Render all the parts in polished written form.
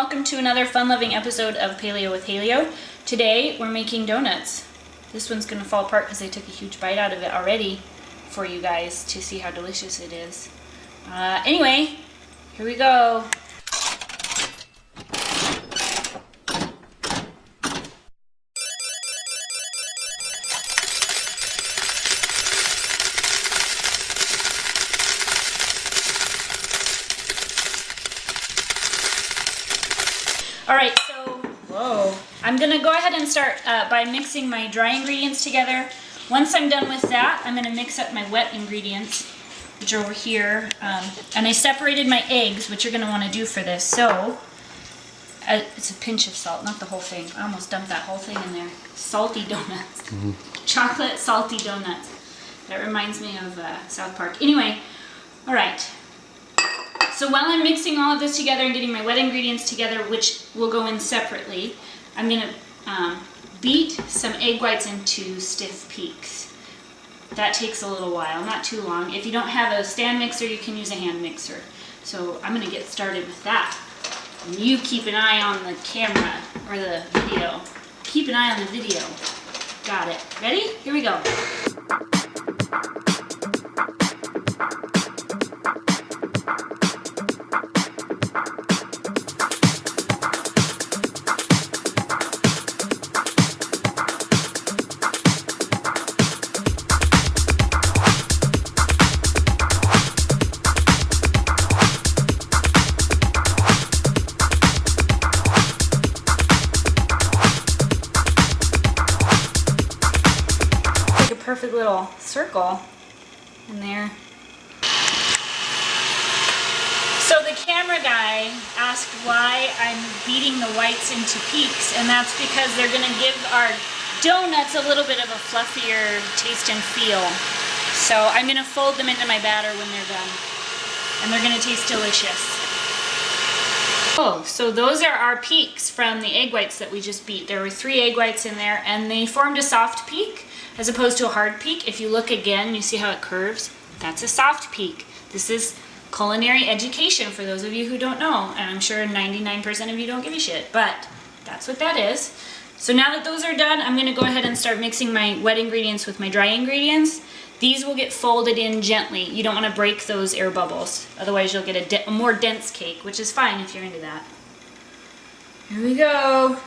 welcome to another fun-loving episode of Paleo with Haleo. Today we're making donuts. This one's gonna fall apart because I took a huge bite out of it already for you guys to see how delicious it is. Anyway, here we go. Alright, so, I'm going to go ahead and start by mixing my dry ingredients together. Once I'm done with that, I'm going to mix up my wet ingredients, which are over here. And I separated my eggs, which you're going to want to do for this. So, it's a pinch of salt, not the whole thing. I almost dumped that whole thing in there. Salty donuts. Chocolate salty donuts. That reminds me of South Park. Anyway, alright. So while I'm mixing all of this together and getting my wet ingredients together, which will go in separately, I'm going to beat some egg whites into stiff peaks. That takes a little while, not too long. If you don't have a stand mixer, you can use a hand mixer. So I'm going to get started with that. And you keep an eye on the camera, or the video. Keep an eye on the video. Got it. Ready? Here we go. Perfect little circle in there. So the camera guy asked why I'm beating the whites into peaks, and that's because they're going to give our donuts a little bit of a fluffier taste and feel. So I'm going to fold them into my batter when they're done, and they're going to taste delicious. Oh, so those are our peaks from the egg whites that we just beat. There were 3 egg whites in there, and they formed a soft peak as opposed to a hard peak. If you look again, you see how it curves? That's a soft peak. This is culinary education for those of you who don't know, and I'm sure 99% of you don't give a shit, but that's what that is. So now that those are done, I'm gonna go ahead and start mixing my wet ingredients with my dry ingredients. These will get folded in gently. You don't wanna break those air bubbles. Otherwise you'll get a more dense cake, which is fine if you're into that. Here we go.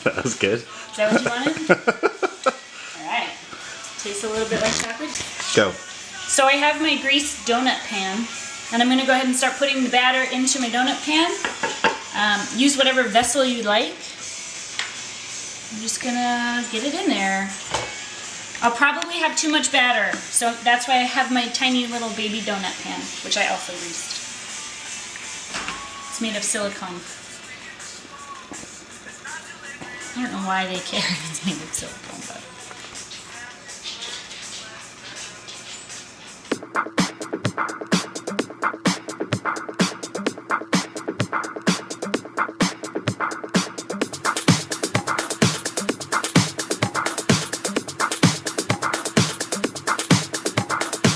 That was good. Is that what you wanted? Alright. Tastes a little bit like chocolate. Go. So I have my greased donut pan, and I'm going to go ahead and start putting the batter into my donut pan. Use whatever vessel you like. I'm just going to get it in there. I'll probably have too much batter, so that's why I have my tiny little baby donut pan, which I also greased. It's made of silicone. I don't know why they care if it's made of silicone, but...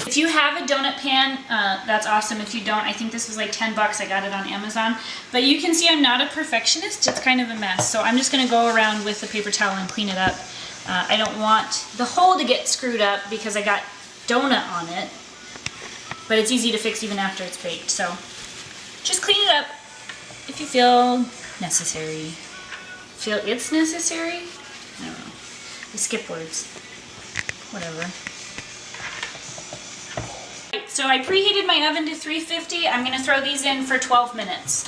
If you have a donut pan, that's awesome. If you don't, I think this was like 10 bucks. I got it on Amazon. But you can see I'm not a perfectionist. It's kind of a mess. So I'm just going to go around with a paper towel and clean it up. I don't want the hole to get screwed up because I got donut on it. But it's easy to fix even after it's baked. So just clean it up if you feel necessary. Feel it's necessary? I don't know. I skip words. Whatever. So I preheated my oven to 350. I'm going to throw these in for 12 minutes.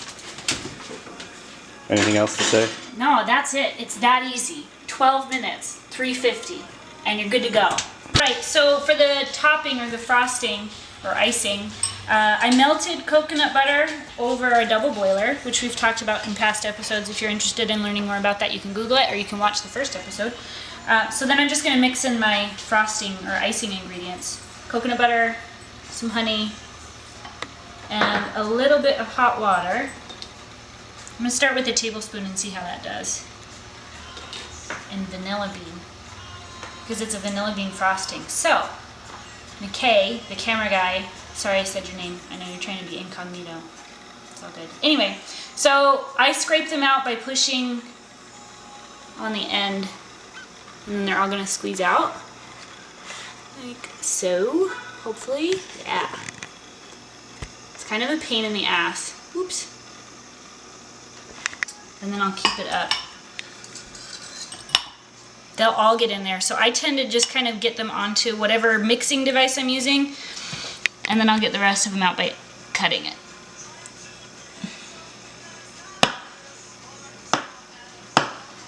Anything else to say? No, that's it. It's that easy. 12 minutes. 350, and you're good to go. Right, so for the topping or the frosting or icing, I melted coconut butter over a double boiler, which we've talked about in past episodes. If you're interested in learning more about that, you can Google it or you can watch the first episode. So then I'm just going to mix in my frosting or icing ingredients. Coconut butter, some honey, and a little bit of hot water. I'm going to start with a tablespoon and see how that does. And vanilla bean, because it's a vanilla bean frosting. So, Mckay, the camera guy, sorry I said your name, I know you're trying to be incognito. It's all good. Anyway, so I scrape them out by pushing on the end, and then they're all going to squeeze out. Like so, hopefully. Yeah. It's kind of a pain in the ass. Oops. And then I'll keep it up. They'll all get in there. So I tend to just kind of get them onto whatever mixing device I'm using, and then I'll get the rest of them out by cutting it.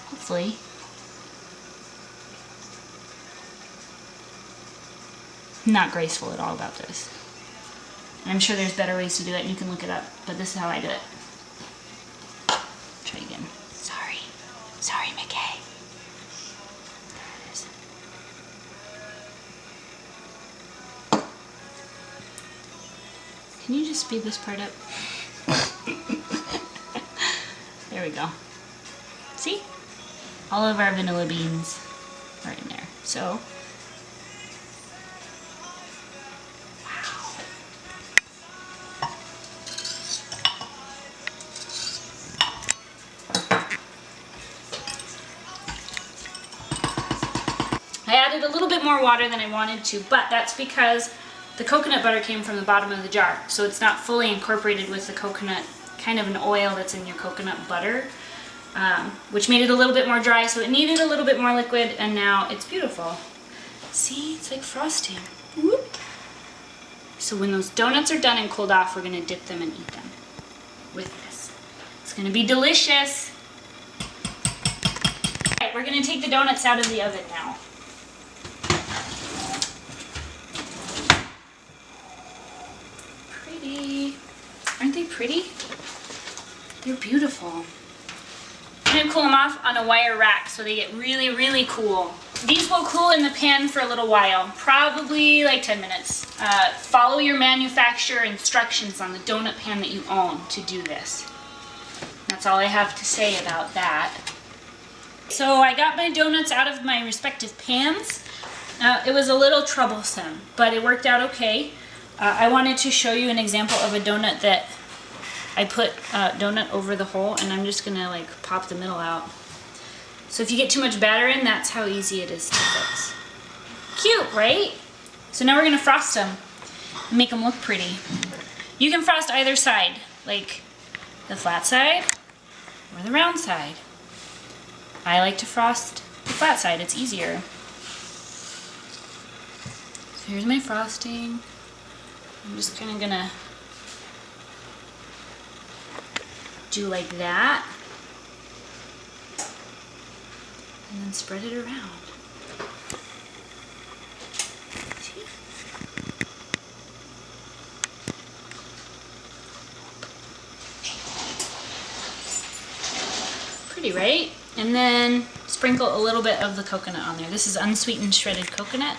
Hopefully. Not graceful at all about this. And I'm sure there's better ways to do it, and you can look it up, but this is how I do it. Try again. Sorry. Sorry, Mckay. There it is. Can you just speed this part up? There we go. See? All of our vanilla beans are in there. So, I added a little bit more water than I wanted to, but that's because the coconut butter came from the bottom of the jar, so it's not fully incorporated with the coconut, kind of an oil that's in your coconut butter, which made it a little bit more dry, so it needed a little bit more liquid, and now it's beautiful. See, it's like frosting. Whoop. So when those donuts are done and cooled off, we're gonna dip them and eat them with this. It's gonna be delicious. All right, we're gonna take the donuts out of the oven now. Aren't they pretty? They're beautiful. I'm going to cool them off on a wire rack so they get really, really cool. These will cool in the pan for a little while, probably like 10 minutes. Follow your manufacturer instructions on the donut pan that you own to do this. That's all I have to say about that. So I got my donuts out of my respective pans. It was a little troublesome, but it worked out okay. I wanted to show you an example of a donut that I put donut over the hole, and I'm just gonna like pop the middle out. So if you get too much batter in, that's how easy it is to fix. Cute, right? So now we're gonna frost them and make them look pretty. You can frost either side, like the flat side or the round side. I like to frost the flat side, it's easier. So here's my frosting. I'm just kind of gonna do like that and then spread it around. See? Pretty, right? And then sprinkle a little bit of the coconut on there. This is unsweetened shredded coconut.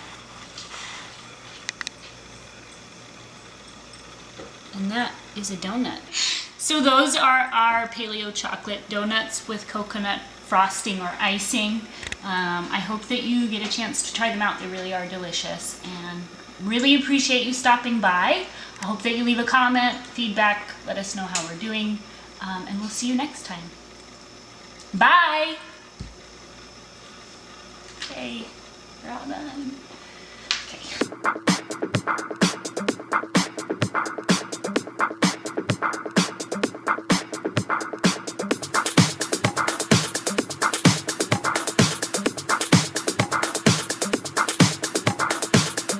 And that is a donut. So those are our Paleo chocolate donuts with coconut frosting or icing. I hope that you get a chance to try them out. They really are delicious, and really appreciate you stopping by. I hope that you leave a comment, feedback, let us know how we're doing, and we'll see you next time. Bye! Okay, we're all done. Okay.